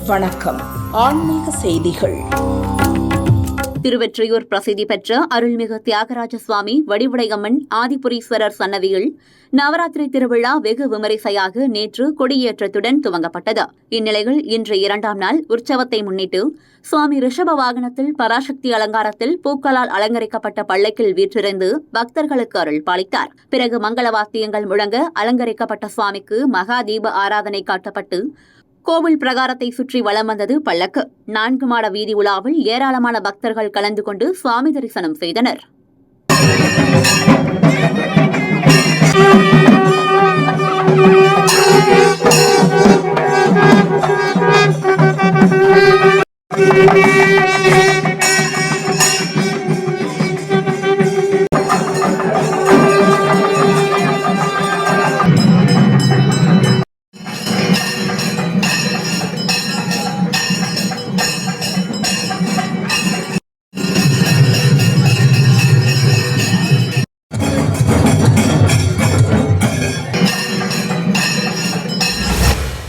வணக்கம். ஆன்மீக செய்திகள். திருவெற்றியூர் பிரசித்தி பெற்ற அருள்மிகு தியாகராஜ சுவாமி வடிவுடையம்மன் ஆதிபுரீஸ்வரர் சன்னதியில் நவராத்திரி திருவிழா வெகு விமரிசையாக நேற்று கொடியேற்றத்துடன் துவங்கப்பட்டது. இந்நிலையில் இன்று 2ஆம் நாள் உற்சவத்தை முன்னிட்டு சுவாமி ரிஷப வாகனத்தில் பராசக்தி அலங்காரத்தில் பூக்களால் அலங்கரிக்கப்பட்ட பல்லக்கில் வீற்றிருந்து பக்தர்களுக்கு அருள் பாலித்தார். பிறகு மங்கள வாத்தியங்கள் முழங்க அலங்கரிக்கப்பட்ட சுவாமிக்கு மகா தீப ஆராதனை காட்டப்பட்டு கோவில் பிரகாரத்தை சுற்றி வலம் வந்தது பல்லக்கு. 4 மாட வீதி உலாவில் ஏராளமான பக்தர்கள் கலந்து கொண்டு சுவாமி தரிசனம் செய்தனர்.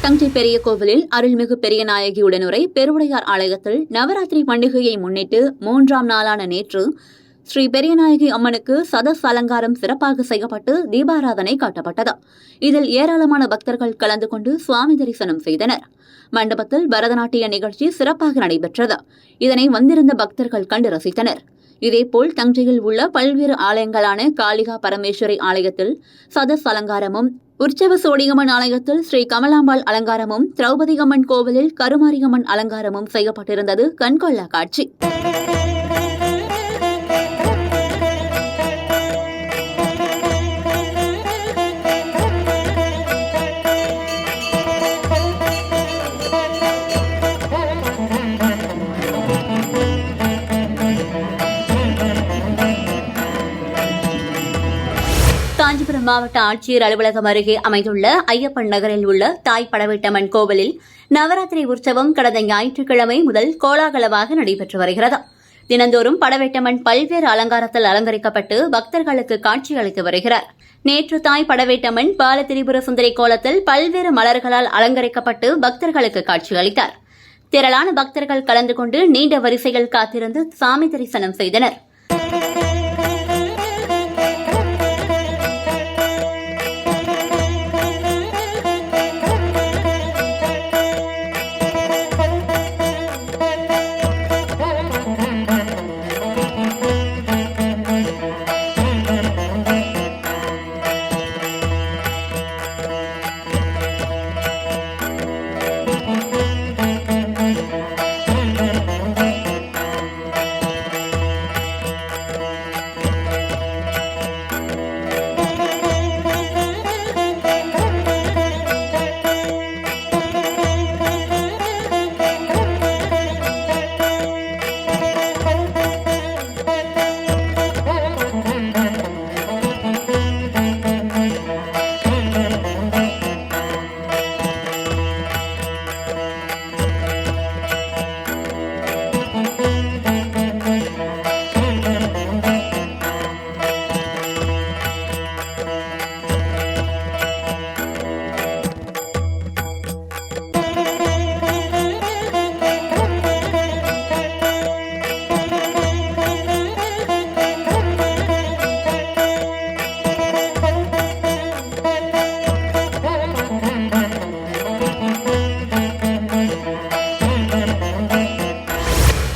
தஞ்சை பெரிய கோவிலில் அருள்மிகு பெரியநாயகி உடனுரை பெருவுடையார் ஆலயத்தில் நவராத்திரி பண்டிகையை முன்னிட்டு 3ஆம் நாளான நேற்று ஸ்ரீ பெரியநாயகி அம்மனுக்கு சதஸ் அலங்காரம் சிறப்பாக செய்யப்பட்டு தீபாராதனை காட்டப்பட்டது. இதில் ஏராளமான பக்தர்கள் கலந்து கொண்டு சுவாமி தரிசனம் செய்தனர். மண்டபத்தில் பரதநாட்டிய நிகழ்ச்சி சிறப்பாக நடைபெற்றது. இதனை வந்திருந்த பக்தர்கள் கண்டு ரசித்தனர். இதேபோல் தஞ்சையில் உள்ள பல்வேறு ஆலயங்களான காளிகா பரமேஸ்வரி ஆலயத்தில் சதஸ் அலங்காரமும், உற்சவ சோடியம்மன் ஆலயத்தில் ஸ்ரீ கமலாம்பாள் அலங்காரமும், திரௌபதியம்மன் கோவிலில் கருமாரியம்மன் அலங்காரமும் செய்யப்பட்டிருந்தது கண்கொள்ளா காட்சி. காஞ்சிபுரம் மாவட்ட ஆட்சியர் அலுவலகம் அருகே அமைந்துள்ள ஐயப்பன் நகரில் உள்ள தாய் படவேட்டம்மன் கோவிலில் நவராத்திரி உற்சவம் கடந்த ஞாயிற்றுக்கிழமை முதல் கோலாகலமாக நடைபெற்று வருகிறது. தினந்தோறும் படவேட்டம்மன் பல்வேறு அலங்காரத்தில் அலங்கரிக்கப்பட்டு பக்தர்களுக்கு காட்சியளித்து வருகிறார். நேற்று தாய் படவேட்டம்மன் பால திரிபுர சுந்தரி கோலத்தில் பல்வேறு மலர்களால் அலங்கரிக்கப்பட்டு பக்தர்களுக்கு காட்சியளித்தார். திரளான பக்தர்கள் கலந்து கொண்டு நீண்ட வரிசையில் காத்திருந்து சாமி தரிசனம் செய்தனர்.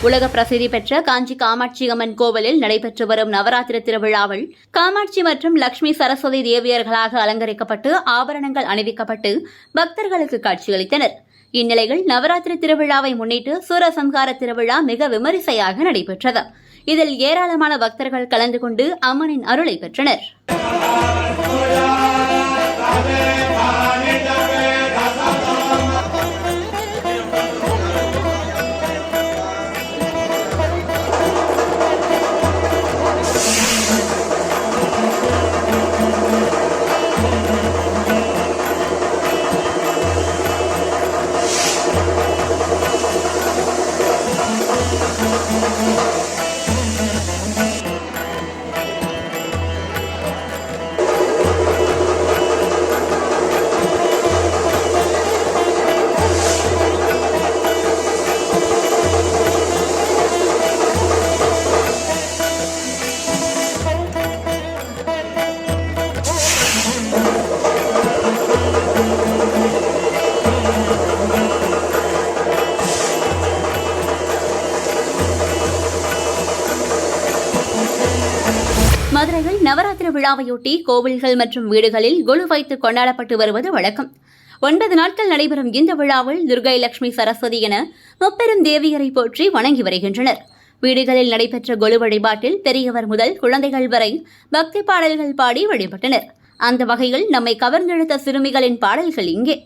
உலக பிரசித்தி பெற்ற காஞ்சி காமாட்சி அம்மன் கோவிலில் நடைபெற்று வரும் நவராத்திரி திருவிழாவில் காமாட்சி மற்றும் லட்சுமி சரஸ்வதி தேவியர்களாக அலங்கரிக்கப்பட்டு ஆபரணங்கள் அணிவிக்கப்பட்டு பக்தர்களுக்கு காட்சியளித்தனர். இந்நிலையில் நவராத்திரி திருவிழாவை முன்னிட்டு சூரசம்ஹார திருவிழா மிக விமரிசையாக நடைபெற்றது. இதில் ஏராளமான பக்தர்கள் கலந்து கொண்டு அம்மனின் அருளை பெற்றனர். விழாவையொட்டி கோவில்கள் மற்றும் வீடுகளில் கொலு வைத்து கொண்டாடப்பட்டு வருவது வழக்கம். 9 நாட்கள் நடைபெறும் இந்த விழாவில் துர்கை, லட்சுமி, சரஸ்வதி என முப்பெரும் தேவியரை போற்றி வணங்கி வருகின்றனர். வீடுகளில் நடைபெற்ற கொலு வழிபாட்டில் பெரியவர் முதல் குழந்தைகள் வரை பக்தி பாடல்கள் பாடி வழிபட்டனர். அந்த வகையில் நம்மை கவர்ந்தெழுத்த சிறுமிகளின் பாடல்கள் இங்கே.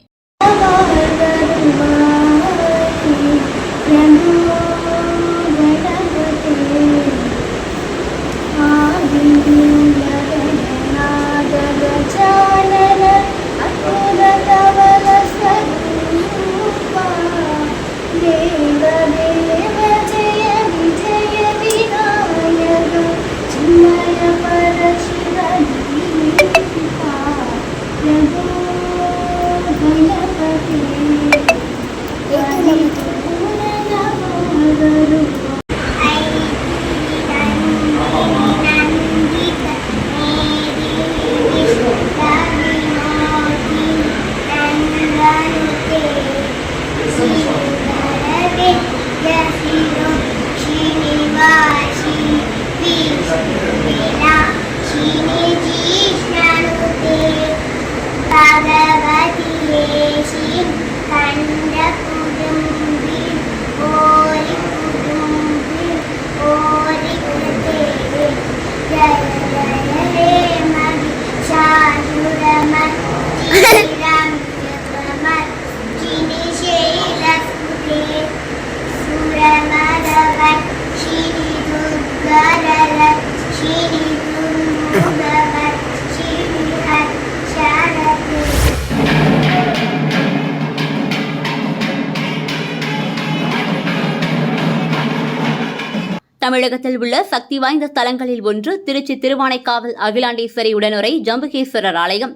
தமிழகத்தில் உள்ள சக்தி வாய்ந்த ஸ்தலங்களில் ஒன்று திருச்சி திருவானைக்காவல் அகிலாண்டேஸ்வரி உடனுரை ஜம்புகேஸ்வரர் ஆலயம்.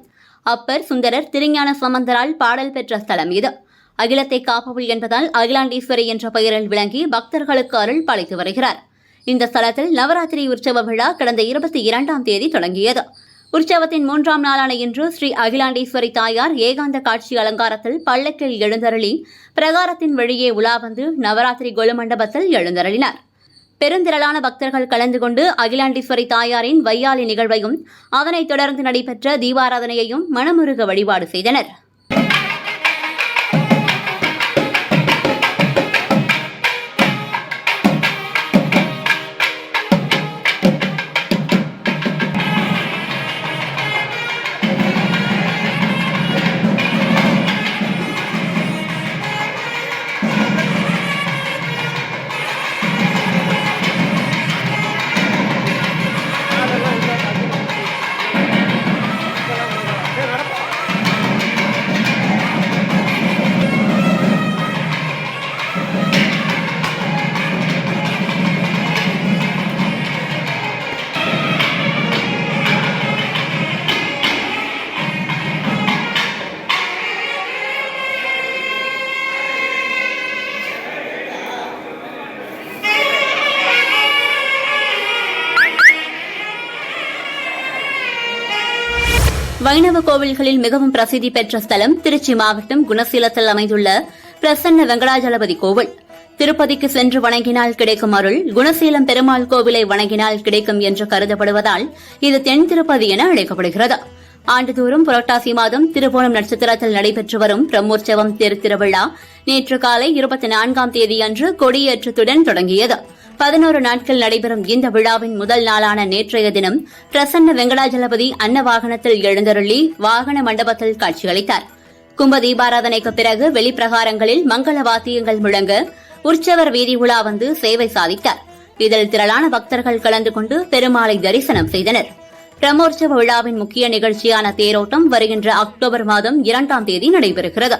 அப்பர், சுந்தரர், திருஞான சம்பந்தரால் பாடல் பெற்ற ஸ்தலம் இது. அகிலத்தை காப்பவள் என்பதால் அகிலாண்டேஸ்வரி என்ற பெயரில் விளங்கி பக்தர்களுக்கு அருள் பாலித்து வருகிறார். இந்த ஸ்தலத்தில் நவராத்திரி உற்சவ விழா கடந்த 22ஆம் தேதி தொடங்கியது. உற்சவத்தின் 3ஆம் நாளான இன்று ஸ்ரீ அகிலாண்டேஸ்வரி தாயார் ஏகாந்த காட்சி அலங்காரத்தில் பல்லக்கில் எழுந்தருளி பிரகாரத்தின் வழியே உலா வந்து நவராத்திரி கொலு மண்டபத்தில் எழுந்தருளினார். பெருந்திரளான பக்தர்கள் கலந்து கொண்டு அகிலாண்டேஸ்வரி தாயாரின் வையாளி நிகழ்வையும் அதனைத் தொடர்ந்து நடைபெற்ற தீபாராதனையையும் மனமுருக வழிபாடு செய்தனர். வைணவ கோவில்களில் மிகவும் பிரசித்தி பெற்ற ஸ்தலம் திருச்சி மாவட்டம் குணசீலத்தில் அமைந்துள்ள பிரசன்ன வெங்கடாஜலபதி கோவில். திருப்பதிக்கு சென்று வணங்கினால் கிடைக்கும் அருள் குணசீலம் பெருமாள் கோவிலை வணங்கினால் கிடைக்கும் என்று கருதப்படுவதால் இது தென் திருப்பதி என அழைக்கப்படுகிறது. ஆண்டுதோறும் புரட்டாசி மாதம் திருவோணம் நட்சத்திரத்தில் நடைபெற்று வரும் பிரம்மோற்சவம் திருவிழா நேற்று காலை 24ஆம் தேதியன்று கொடியேற்றத்துடன் தொடங்கியது. 11 நாட்கள் நடைபெறும் இந்த விழாவின் முதல் நாளான நேற்றைய தினம் பிரசன்ன வெங்கடாஜலபதி அன்ன வாகனத்தில் எழுந்தருளி வாகன மண்டபத்தில் காட்சியளித்தார். கும்ப தீபாராதனைக்கு பிறகு வெளிப்பிரகாரங்களில் மங்கள வாத்தியங்கள் முழங்க உற்சவர் வீதி உலா வந்து சேவை சாதித்தார். இதில் திரளான பக்தர்கள் கலந்து கொண்டு பெருமாளை தரிசனம் செய்தனர். பிரம்மோற்சவ விழாவின் முக்கிய நிகழ்ச்சியான தேரோட்டம் வருகின்ற அக்டோபர் மாதம் 2ஆம் தேதி நடைபெறுகிறது.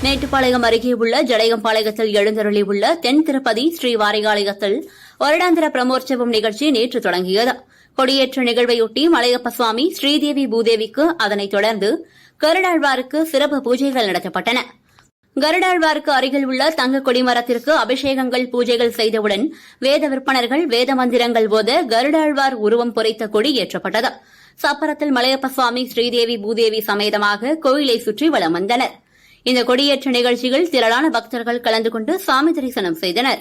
மேட்டுப்பாளையம் அருகே உள்ள ஜடையம்பாளையத்தில் எழுந்தருளியுள்ள தென் திருப்பதி ஸ்ரீ வாரியாலயத்தில் வருடாந்திர பிரம்மோற்சவம் நிகழ்ச்சி நேற்று தொடங்கியது. கொடியேற்ற நிகழ்வையொட்டி மலையப்ப சுவாமி, ஸ்ரீதேவி பூதேவிக்கு, அதனைத் தொடர்ந்து கருடாழ்வாருக்கு சிறப்பு பூஜைகள் நடத்தப்பட்டன. கருடாழ்வாருக்கு அருகில் உள்ள தங்க கொடிமரத்திற்கு அபிஷேகங்கள், பூஜைகள் செய்தவுடன் வேத விற்பனர்கள் வேத மந்திரங்கள் போத கருடாழ்வார் உருவம் பொறித்த கொடி ஏற்றப்பட்டது. சப்பரத்தில் மலையப்ப சுவாமி, ஸ்ரீதேவி பூதேவி சமேதமாக கோயிலை சுற்றி வலம் வந்தனர். இந்த கொடியேற்ற நிகழ்ச்சியில் திரளான பக்தர்கள் கலந்து கொண்டு சாமி தரிசனம் செய்தனர்.